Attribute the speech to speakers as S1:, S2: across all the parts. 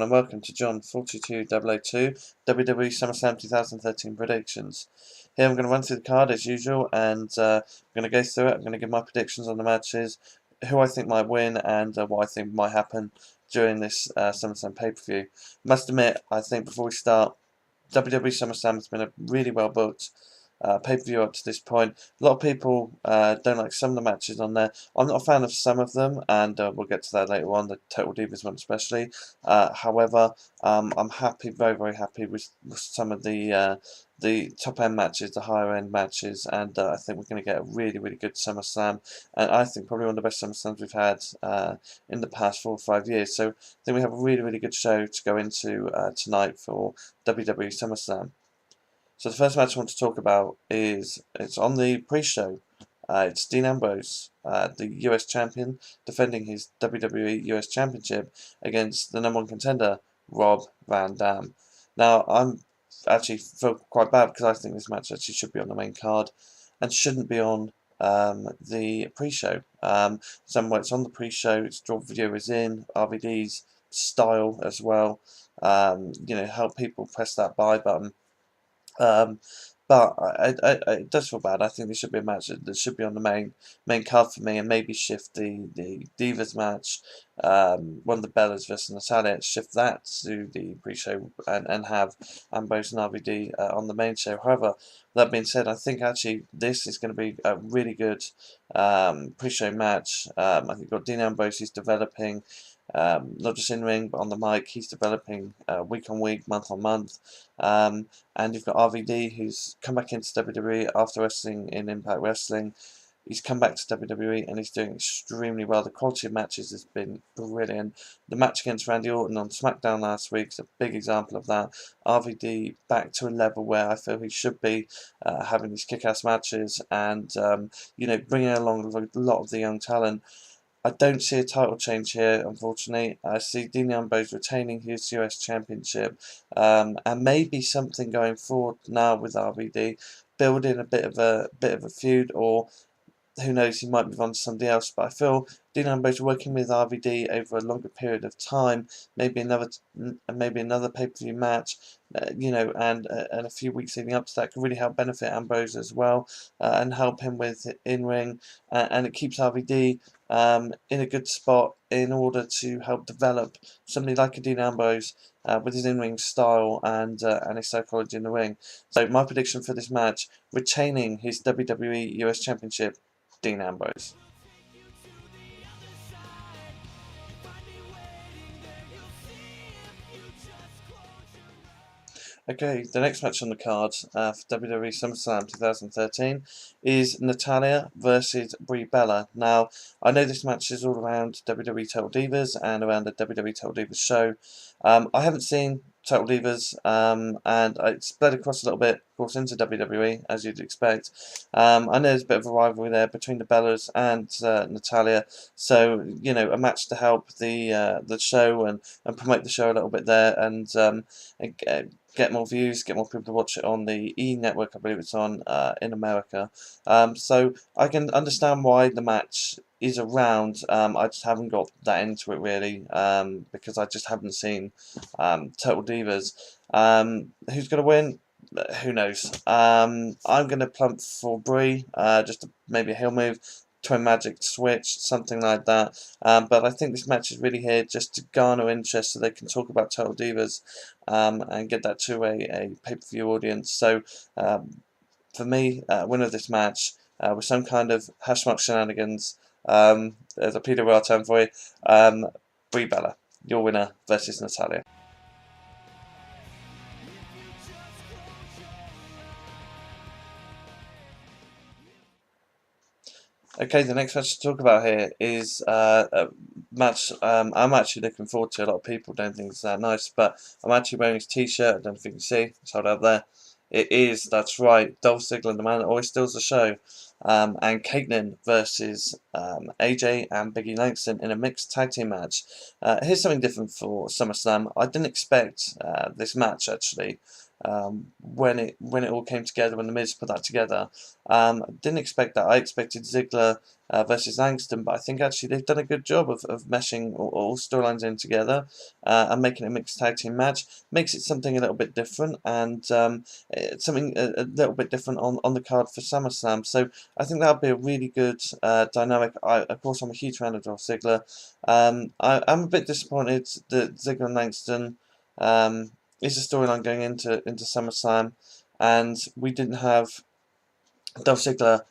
S1: everyone and welcome to John 42002 WWE Summerslam 2013 Predictions. Here I'm going to run through the card as usual and I'm going to go through it. I'm going to give my predictions on the matches, who I think might win and what I think might happen during this SummerSlam pay-per-view. Must admit, I think before we start, WWE SummerSlam has been a really well booked pay-per-view up to this point. A lot of people don't like some of the matches on there. I'm not a fan of some of them, and we'll get to that later on, the Total Divas one especially. However, I'm happy, very, very happy with some of the top-end matches, the higher-end matches, and I think we're going to get a really, really good SummerSlam, and I think probably one of the best SummerSlams we've had in the past 4 or 5 years. So I think we have a really, really good show to go into tonight for WWE SummerSlam. So the first match I want to talk about it's on the pre-show. It's Dean Ambrose, the US champion, defending his WWE US Championship against the #1 contender, Rob Van Dam. Now, I'm actually feel quite bad because I think this match actually should be on the main card and shouldn't be on the pre-show. Somewhere it's on the pre-show, it's draw viewers in, RVD's style as well. Help people press that buy button. But it does feel bad. I think this should be a match that should be on the main card for me, and maybe shift the Divas match, one of the Bellas versus Natalya, shift that to the pre-show and have Ambrose and RVD on the main show. However, that being said, I think actually this is going to be a really good pre-show match. I think you've got Dean Ambrose, he's developing. Not just in ring, but on the mic, he's developing week on week, month on month. And you've got RVD, who's come back into WWE after wrestling in Impact Wrestling. He's come back to WWE and he's doing extremely well. The quality of matches has been brilliant. The match against Randy Orton on SmackDown last week is a big example of that. RVD back to a level where I feel he should be, having these kick-ass matches and bringing along a lot of the young talent. I don't see a title change here, unfortunately. I see Dean Ambrose retaining his US Championship, and maybe something going forward now with RVD, building a bit of a feud, or who knows, he might move on to somebody else. But I feel Dean Ambrose working with RVD over a longer period of time, maybe another pay-per-view match, and a few weeks leading up to that could really help benefit Ambrose as well, and help him with in-ring, and it keeps RVD in a good spot in order to help develop somebody like a Dean Ambrose with his in-ring style and his psychology in the ring. So my prediction for this match: retaining his WWE US Championship, Dean Ambrose. Okay, the next match on the card for WWE Summerslam 2013 is Natalya versus Brie Bella. Now, I know this match is all around WWE Total Divas and around the WWE Total Divas show. I haven't seen Total Divas, and it's spread across a little bit, of course, into WWE, as you'd expect. I know there's a bit of a rivalry there between the Bellas and Natalya, so, a match to help the show and promote the show a little bit there, and get more views, get more people to watch it on the E network, I believe it's on, in America. So I can understand why the match is around. I just haven't got that into it really, because I just haven't seen Total Divas. Who's going to win? Who knows? I'm going to plump for Brie, just maybe a heel move, twin magic switch, something like that. But I think this match is really here just to garner interest so they can talk about Total Divas and get that to a pay-per-view audience. So for me, winner of this match with some kind of hash mark shenanigans, there's a Peter Well term for you, Brie Bella, your winner versus Natalya. Okay, the next match to talk about here is a match I'm actually looking forward to. A lot of people don't think it's that nice, but I'm actually wearing his t-shirt. I don't know if you can see. It's held up there. It is, that's right, Dolph Ziggler, the man that always steals the show, and Katlyn versus AJ and Biggie Langston in a mixed tag team match. Here's something different for SummerSlam. I didn't expect this match, actually. when it all came together, when the Miz put that together. Didn't expect that. I expected Ziggler versus Langston, but I think actually they've done a good job of meshing all storylines in together and making it a mixed tag team match. Makes it something a little bit different, and something a little bit different on the card for SummerSlam. So I think that'll be a really good dynamic. Of course, I'm a huge fan of Dolph Ziggler. I'm a bit disappointed that Ziggler and Langston is a storyline going into SummerSlam, and we didn't have Dolph Ziggler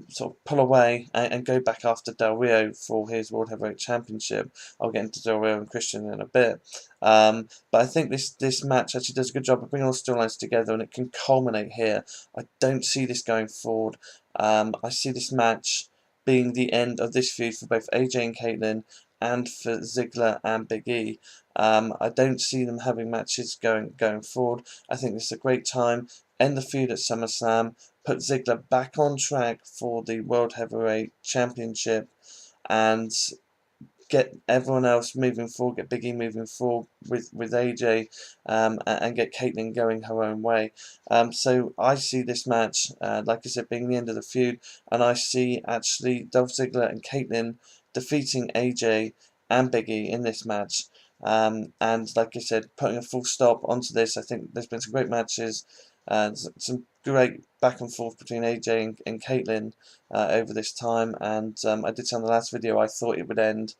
S1: sort of pull away and go back after Del Rio for his World Heavyweight Championship. I'll get into Del Rio and Christian in a bit. But I think this match actually does a good job of bringing all storylines together, and it can culminate here. I don't see this going forward. I see this match being the end of this feud for both AJ and Katlyn, and for Ziggler and Big E. I don't see them having matches going forward. I think this is a great time. End the feud at SummerSlam, put Ziggler back on track for the World Heavyweight Championship, and get everyone else moving forward, get Big E moving forward with AJ, and get Katlyn going her own way. So I see this match, like I said, being the end of the feud, and I see actually Dolph Ziggler and Katlyn defeating AJ and Big E in this match. And like I said, putting a full stop onto this. I think there's been some great matches, some great back and forth between AJ and Katlyn over this time. And I did say on the last video I thought it would end.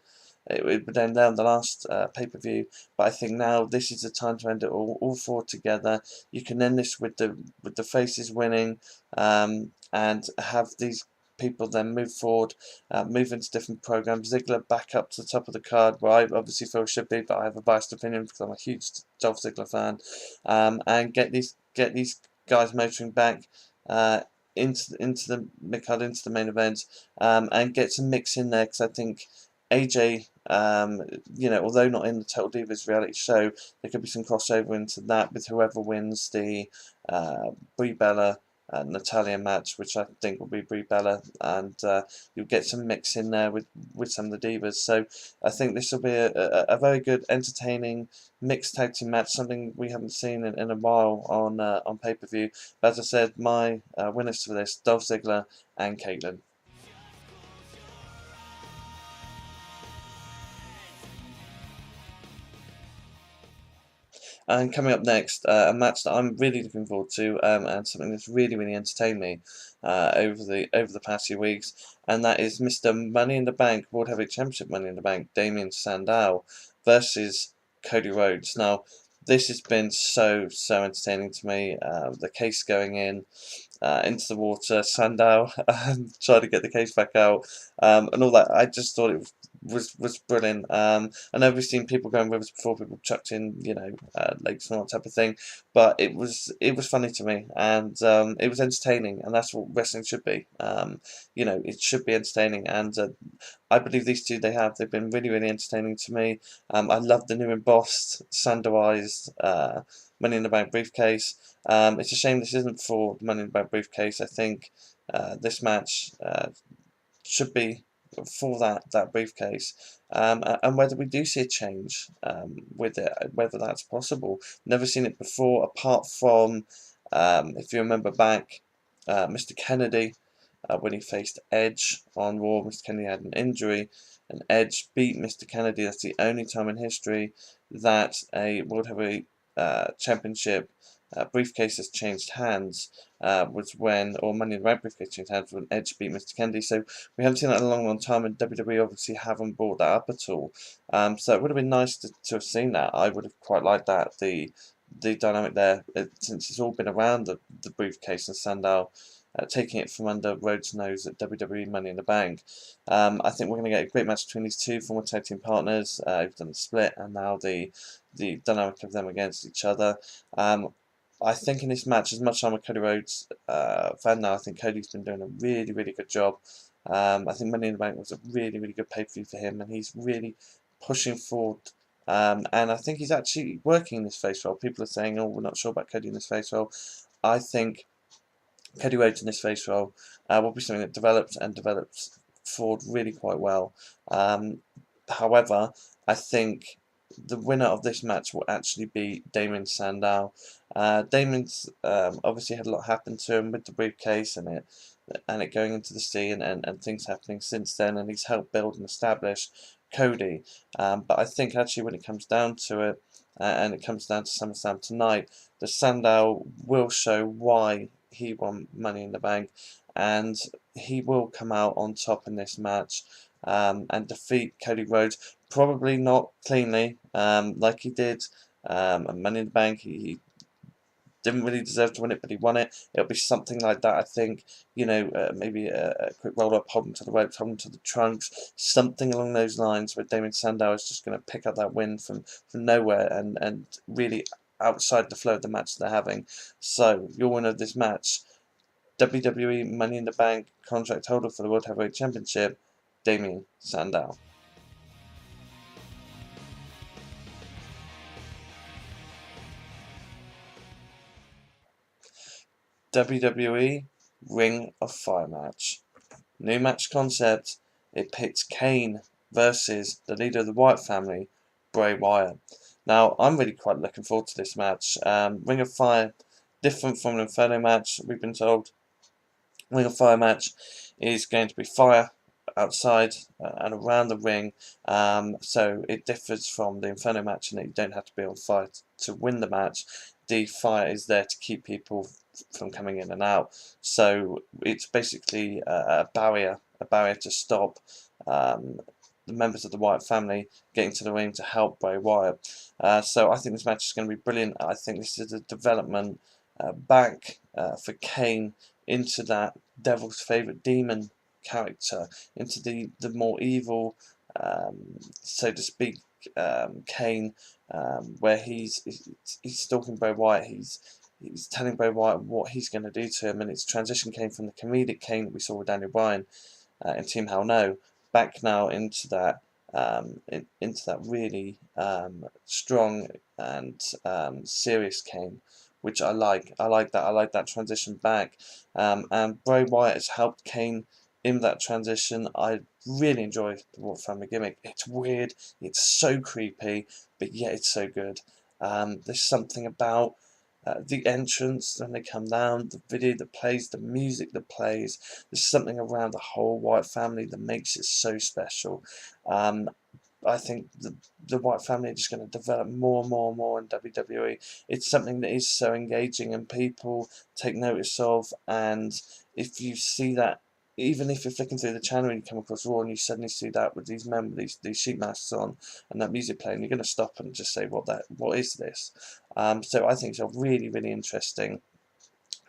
S1: It would end there on the last pay-per-view, but I think now this is the time to end it all four together. You can end this with the faces winning, and have these people then move forward, move into different programs. Ziggler back up to the top of the card, where I obviously feel should be, but I have a biased opinion because I'm a huge Dolph Ziggler fan, and get these guys motoring back into the mid-card, into the main event, and get some mix in there, because I think AJ, although not in the Total Divas reality show, there could be some crossover into that with whoever wins the Brie Bella Natalya match, which I think will be Brie Bella, and you'll get some mix in there with some of the Divas. So I think this will be a very good, entertaining mixed tag team match, something we haven't seen in a while on pay-per-view. But as I said, my winners for this, Dolph Ziggler and Katlyn. And coming up next, a match that I'm really looking forward to, and something that's really entertained me over the past few weeks, and that is Mr. Money in the Bank, World Heavyweight Championship Money in the Bank, Damien Sandow versus Cody Rhodes. Now, this has been so entertaining to me. The case going into the water, Sandow trying to get the case back out, and all that. I just thought it was brilliant. I know we've seen people going rivers before, people chucked in, lakes and all that type of thing, but it was funny to me, and it was entertaining, and that's what wrestling should be. It should be entertaining, and I believe these two they've been really entertaining to me. I love the new embossed, Sandowized Money in the Bank briefcase. It's a shame this isn't for the Money in the Bank briefcase. I think this match should be for that briefcase, and whether we do see a change with it, whether that's possible. Never seen it before, apart from if you remember back, Mr. Kennedy, when he faced Edge on Raw. Mr. Kennedy had an injury, and Edge beat Mr. Kennedy. That's the only time in history that a World Heavyweight Championship briefcase has changed hands, was when, or Money in the Bank briefcase changed hands when Edge beat Mr. Kennedy. So we haven't seen that in a long time, and WWE obviously haven't brought that up at all. So it would have been nice to have seen that. I would have quite liked that, the dynamic there, since it's all been around the briefcase and Sandow taking it from under Rhodes' nose at WWE Money in the Bank. I think we're going to get a great match between these two former tag team partners who've done the split, and now the dynamic of them against each other. I think in this match, as much as I'm a Cody Rhodes fan now, I think Cody's been doing a really good job. I think Money in the Bank was a really good pay-per-view for him, and he's really pushing forward. And I think he's actually working in this face role. People are saying, oh, we're not sure about Cody in this face role. I think Cody Rhodes in this face role will be something that develops forward really quite well. However, I think the winner of this match will actually be Damien Sandow. Damien's obviously had a lot happen to him with the briefcase and it going into the sea and things happening since then, and he's helped build and establish Cody. But I think actually when it comes down to it, and it comes down to SummerSlam tonight, the Sandow will show why he won Money in the Bank, and he will come out on top in this match and defeat Cody Rhodes. Probably not cleanly, like he did at Money in the Bank. He didn't really deserve to win it, but he won it. It'll be something like that, I think. You know, maybe a quick roll-up, hold him to the ropes, hold him to the trunks, something along those lines where Damien Sandow is just going to pick up that win from nowhere and really outside the flow of the match they're having. So, your winner of this match, WWE Money in the Bank contract holder for the World Heavyweight Championship, Damien Sandow. WWE Ring of Fire match. New match concept. It pits Kane versus the leader of the Wyatt family, Bray Wyatt. Now, I'm really quite looking forward to this match. Ring of Fire, different from an Inferno match, we've been told. Ring of Fire match is going to be fire outside and around the ring, so it differs from the Inferno match in that you don't have to be on fire to win the match. The fire is there to keep people from coming in and out, so it's basically a barrier to stop the members of the Wyatt family getting to the ring to help Bray Wyatt. So I think this match is going to be brilliant. I think this is a development back for Kane into that devil's favourite demon character, into the more evil, so to speak, Kane, where he's stalking Bray Wyatt. He's telling Bray Wyatt what he's going to do to him, and it's transition Kane from the comedic Kane that we saw with Daniel Bryan in Team Hell No, back now into that really strong and serious Kane, which I like. I like that. I like that transition back. And Bray Wyatt has helped Kane in that transition. I really enjoy the Wyatt family gimmick. It's weird. It's so creepy, but yet it's so good. There's something about the entrance when they come down, the video that plays, the music that plays. There's something around the whole Wyatt family that makes it so special. I think the Wyatt family are just going to develop more and more and more in WWE. It's something that is so engaging and people take notice of, and if you see that, even if you're flicking through the channel and you come across Raw and you suddenly see that with these men with these sheet masks on and that music playing, you're going to stop and just say, what is this? So I think it's a really, really interesting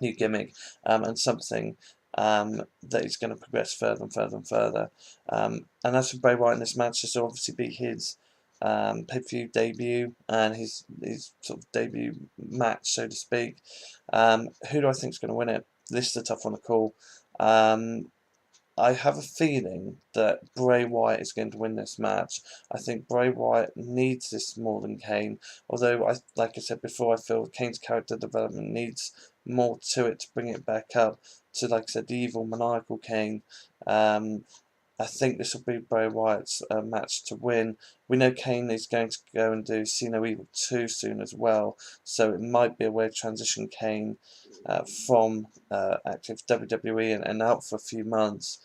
S1: new gimmick, and something that is going to progress further and further and further. And as for Bray Wyatt in this match, this will obviously be his pay-per-view debut and his sort of debut match, so to speak. Who do I think is going to win it? This is a tough one to call. I have a feeling that Bray Wyatt is going to win this match. I think Bray Wyatt needs this more than Kane. Although, like I said before, I feel Kane's character development needs more to it to bring it back up to, like I said, the evil, maniacal Kane. I think this will be Bray Wyatt's match to win. We know Kane is going to go and do See No Evil 2 soon as well, so it might be a way to transition Kane from active WWE and out for a few months.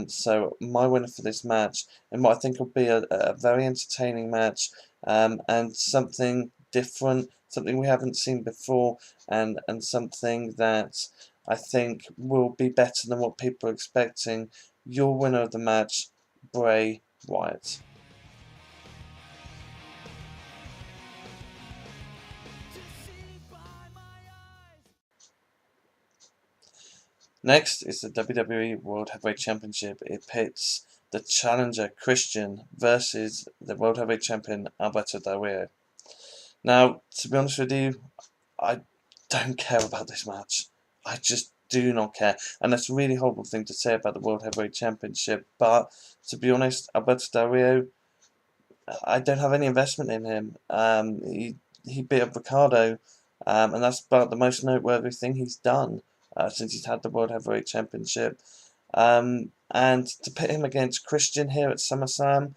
S1: So my winner for this match, and what I think will be a very entertaining match, and something different, something we haven't seen before, and something that I think will be better than what people are expecting. Your winner of the match, Bray Wyatt. Next is the WWE World Heavyweight Championship. It pits the challenger Christian versus the World Heavyweight Champion Alberto Del Rio. Now, to be honest with you, I don't care about this match. I just do not care. And that's a really horrible thing to say about the World Heavyweight Championship. But to be honest, Alberto Del Rio, I don't have any investment in him. He beat up Ricardo, and that's about the most noteworthy thing he's done since he's had the World Heavyweight Championship. And to pit him against Christian here at SummerSlam,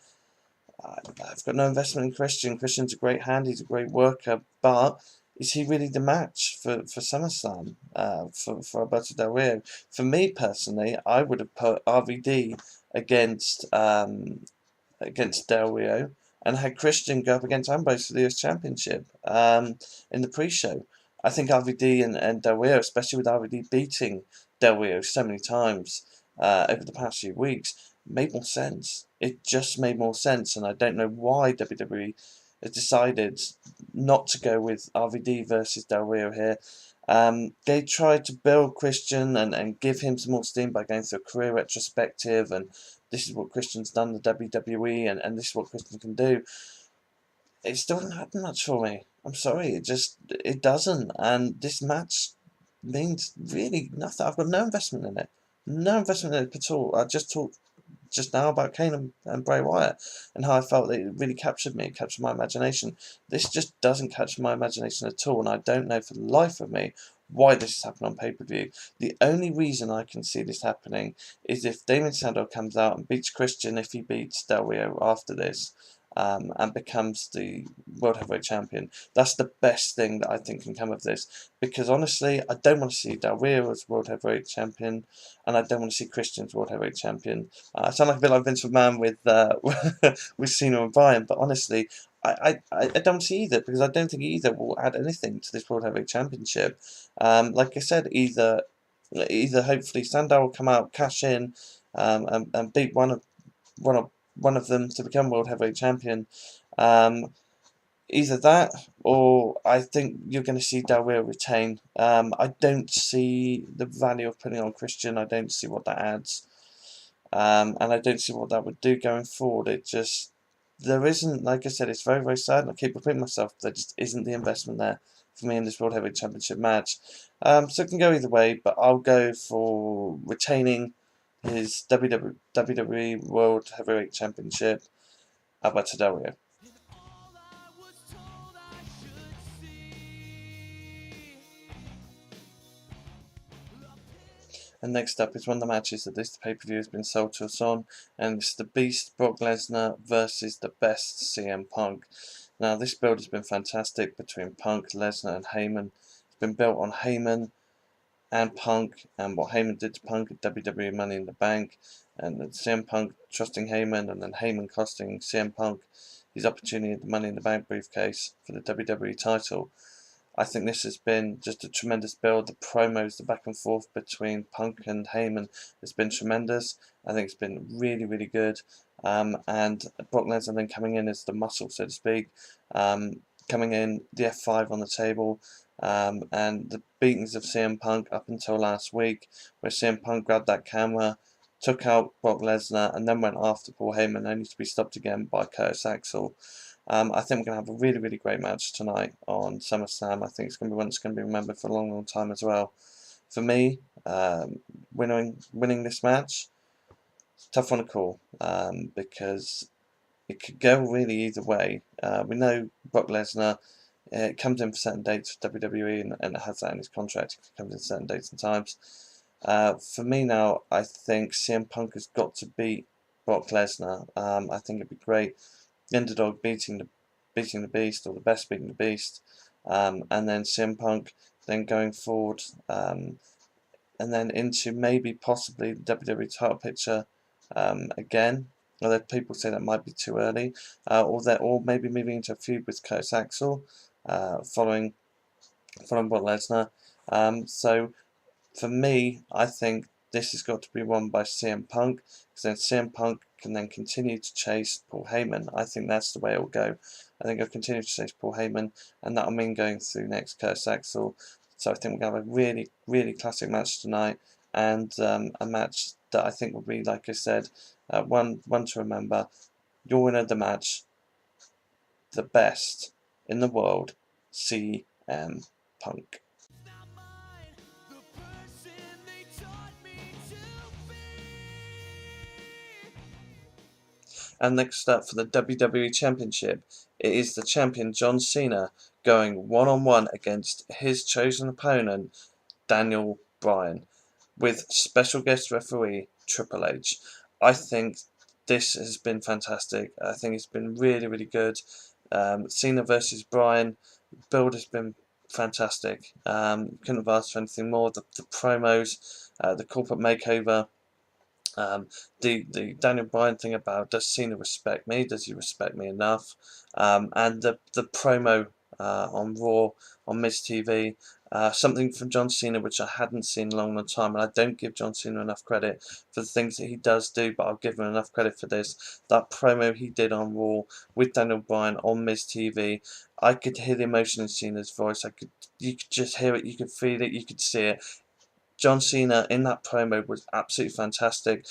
S1: I've got no investment in Christian. Christian's a great hand, he's a great worker, but is he really the match for SummerSlam, for Alberto Del Rio? For me personally, I would have put RVD against Del Rio and had Christian go up against Ambrose for the US Championship in the pre-show. I think RVD and Del Rio, especially with RVD beating Del Rio so many times over the past few weeks, made more sense. It just made more sense, and I don't know why WWE has decided not to go with RVD versus Del Rio here. They tried to build Christian and give him some more steam by going through a career retrospective, and this is what Christian's done in the WWE, and this is what Christian can do. It still doesn't happen much for me. I'm sorry, it doesn't, and this match means really nothing. I've got no investment in it. No investment in it at all. I just talked just now about Kane and Bray Wyatt and how I felt that it really captured me, it captured my imagination. This just doesn't capture my imagination at all, and I don't know for the life of me why this has happened on pay-per-view. The only reason I can see this happening is if Damien Sandow comes out and beats Christian, if he beats Del Rio after this, and becomes the World Heavyweight Champion. That's the best thing that I think can come of this. Because honestly, I don't want to see Del Rio as World Heavyweight Champion, and I don't want to see Christian as World Heavyweight Champion. I sound like a bit like Vince McMahon with with Cena and Bryan, but honestly, I don't see either, because I don't think either will add anything to this World Heavyweight Championship. Like I said, either hopefully Sandow will come out, cash in, and beat one of them to become World Heavyweight Champion. Either that, or I think you're going to see Del Rio retain. I don't see the value of putting on Christian. I don't see what that adds. And I don't see what that would do going forward. There isn't, like I said, it's very, very sad, and I keep repeating myself, there just isn't the investment there for me in this World Heavyweight Championship match. So it can go either way, but I'll go for retaining his WWE World Heavyweight Championship, Alberto Del Rio. And next up is one of the matches that this pay-per-view has been sold to us on, and it's the Beast Brock Lesnar versus the Best CM Punk. Now, this build has been fantastic between Punk, Lesnar, and Heyman. It's been built on Heyman and Punk, and what Heyman did to Punk at WWE Money in the Bank, and CM Punk trusting Heyman, and then Heyman costing CM Punk his opportunity at the Money in the Bank briefcase for the WWE title. I think this has been just a tremendous build. The promos, the back and forth between Punk and Heyman has been tremendous. I think it's been really, really good. And Brock Lesnar then coming in as the muscle, so to speak, coming in, the F5 on the table, and the beatings of CM Punk up until last week, where CM Punk grabbed that camera, took out Brock Lesnar, and then went after Paul Heyman, only to be stopped again by Curtis Axel. I think we're going to have a really, really great match tonight on SummerSlam. I think it's going to be one that's going to be remembered for a long, long time as well. For me, winning this match, it's a tough one to call, because it could go really either way. We know Brock Lesnar comes in for certain dates for WWE, and it has that in his contract. He comes in certain dates and times. For me now, I think CM Punk has got to beat Brock Lesnar. I think it'd be great. The underdog beating the Beast, or the Best beating the Beast, and then CM Punk then going forward, and then into maybe possibly the WWE title picture again. Although people say that might be too early, or maybe moving into a feud with Curtis Axel, following Brock Lesnar. So for me, I think this has got to be won by CM Punk, because then CM Punk can then continue to chase Paul Heyman. I think that's the way it will go. I think he'll continue to chase Paul Heyman, and that'll mean going through next Curtis Axel. So I think we're going to have a really, really classic match tonight, and a match that I think will be, like I said, one to remember. Your winner of the match, the best in the world, CM Punk. And next up for the WWE Championship, it is the champion John Cena going one-on-one against his chosen opponent, Daniel Bryan, with special guest referee Triple H. I think this has been fantastic. I think it's been really, really good. Cena versus Bryan, build has been fantastic. Couldn't have asked for anything more. The promos, the corporate makeover, the Daniel Bryan thing about does Cena respect me? Does he respect me enough? And the promo on Raw on Miz TV. Something from John Cena which I hadn't seen in a long, long time, and I don't give John Cena enough credit for the things that he does do, but I'll give him enough credit for this. That promo he did on Raw with Daniel Bryan on Miz TV, I could hear the emotion in Cena's voice. You could just hear it, you could feel it, you could see it. John Cena in that promo was absolutely fantastic,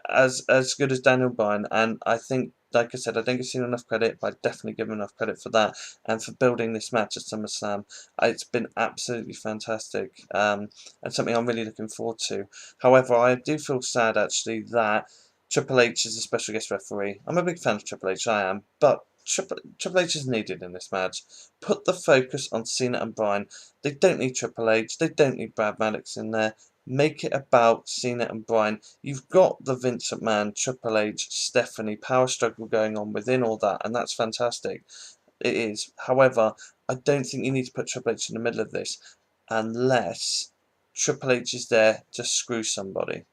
S1: as good as Daniel Bryan, and I think, like I said, I don't give Cena enough credit, but I definitely give him enough credit for that, and for building this match at SummerSlam. It's been absolutely fantastic, and something I'm really looking forward to. However, I do feel sad, actually, that Triple H is a special guest referee. I'm a big fan of Triple H, I am, but Triple H is needed in this match. Put the focus on Cena and Bryan. They don't need Triple H, they don't need Brad Maddox in there. Make it about Cena and Bryan. You've got the Vince McMahon, Triple H, Stephanie power struggle going on within all that, and that's fantastic. It is. However, I don't think you need to put Triple H in the middle of this unless Triple H is there to screw somebody.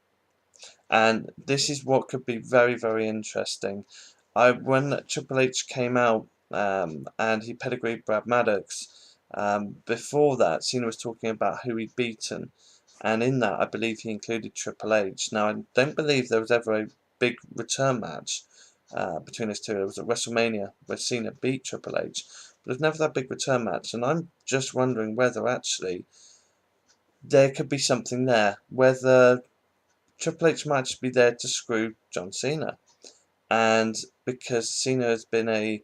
S1: And this is what could be very, very interesting. When Triple H came out and he pedigreed Brad Maddox, before that, Cena was talking about who he'd beaten, and in that, I believe he included Triple H. Now, I don't believe there was ever a big return match between those two. It was at WrestleMania where Cena beat Triple H, but there's never that big return match, and I'm just wondering whether actually there could be something there, whether Triple H might just be there to screw John Cena, and because Cena has been a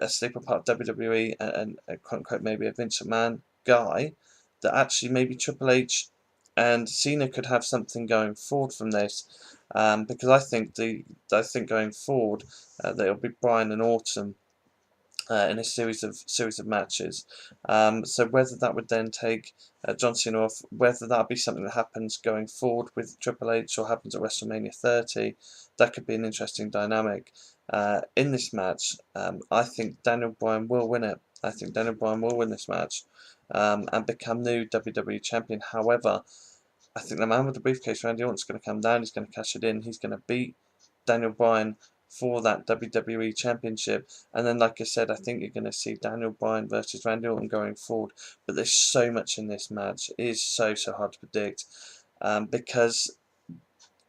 S1: sleeper part of WWE and quote unquote maybe a Vince McMahon guy, that actually maybe Triple H and Cena could have something going forward from this, because I think going forward that it'll be Bryan and Orton in a series of matches. So whether that would then take John Cena off, whether that be something that happens going forward with Triple H or happens at WrestleMania 30, that could be an interesting dynamic. In this match, I think Daniel Bryan will win it. I think Daniel Bryan will win this match and become new WWE Champion. However, I think the man with the briefcase, Randy Orton, is going to come down. He's going to cash it in. He's going to beat Daniel Bryan for that WWE Championship. And then, like I said, I think you're going to see Daniel Bryan versus Randy Orton going forward. But there's so much in this match. It is so hard to predict because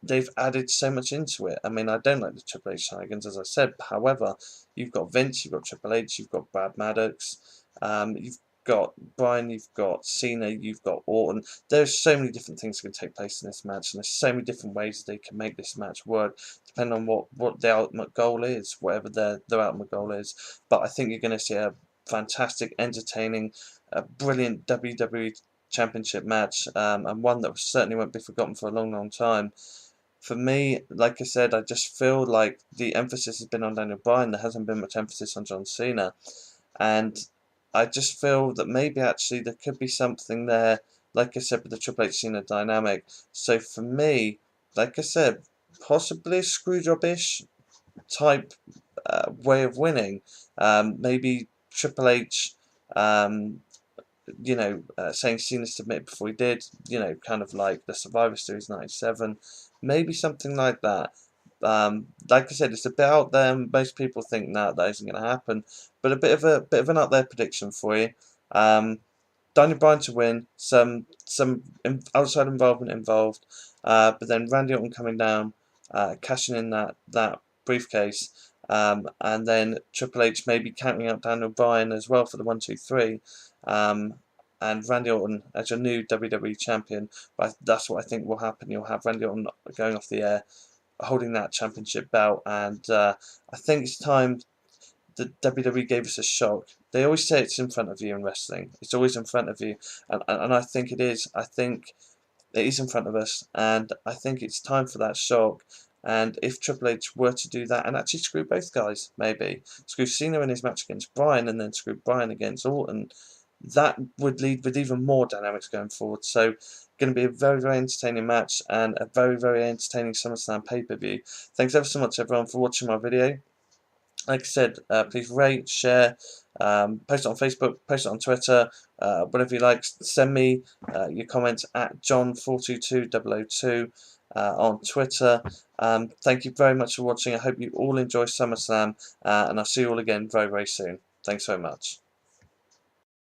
S1: they've added so much into it. I mean, I don't like the Triple H shenanigans, as I said. However, you've got Vince, you've got Triple H, you've got Brad Maddox, you've got Bryan, you've got Cena, you've got Orton. There's so many different things that can take place in this match, and there's so many different ways they can make this match work, depending on what their ultimate goal is, whatever their ultimate goal is. But I think you're going to see a fantastic, entertaining, brilliant WWE Championship match, and one that certainly won't be forgotten for a long, long time. For me, like I said, I just feel like the emphasis has been on Daniel Bryan. There hasn't been much emphasis on John Cena. And I just feel that maybe actually there could be something there, like I said, with the Triple H Cena dynamic. So for me, like I said, possibly a screwjob-ish type way of winning. Maybe Triple H, saying Cena submitted before he did, kind of like the Survivor Series 97, maybe something like that. Like I said, it's a bit out there. Most people think that isn't going to happen, but a bit of an out there prediction for you. Daniel Bryan to win, some outside involvement involved, but then Randy Orton coming down, cashing in that briefcase, and then Triple H maybe counting out Daniel Bryan as well for the 1, 2, 3, and Randy Orton as your new WWE Champion. But that's what I think will happen. You'll have Randy Orton going off the air, holding that championship belt, and I think it's time. The WWE gave us a shock. They always say it's in front of you in wrestling. It's always in front of you, and I think it is. I think it is in front of us, and I think it's time for that shock. And if Triple H were to do that and actually screw both guys, maybe screw Cena in his match against Bryan and then screw Bryan against Orton, that would lead with even more dynamics going forward. So, going to be a very, very entertaining match and a very, very entertaining SummerSlam pay-per-view. Thanks ever so much, everyone, for watching my video. Like I said, please rate, share, post it on Facebook, post it on Twitter, whatever you like. Send me your comments at John422002 on Twitter. Thank you very much for watching. I hope you all enjoy SummerSlam, and I'll see you all again very, very soon. Thanks so much.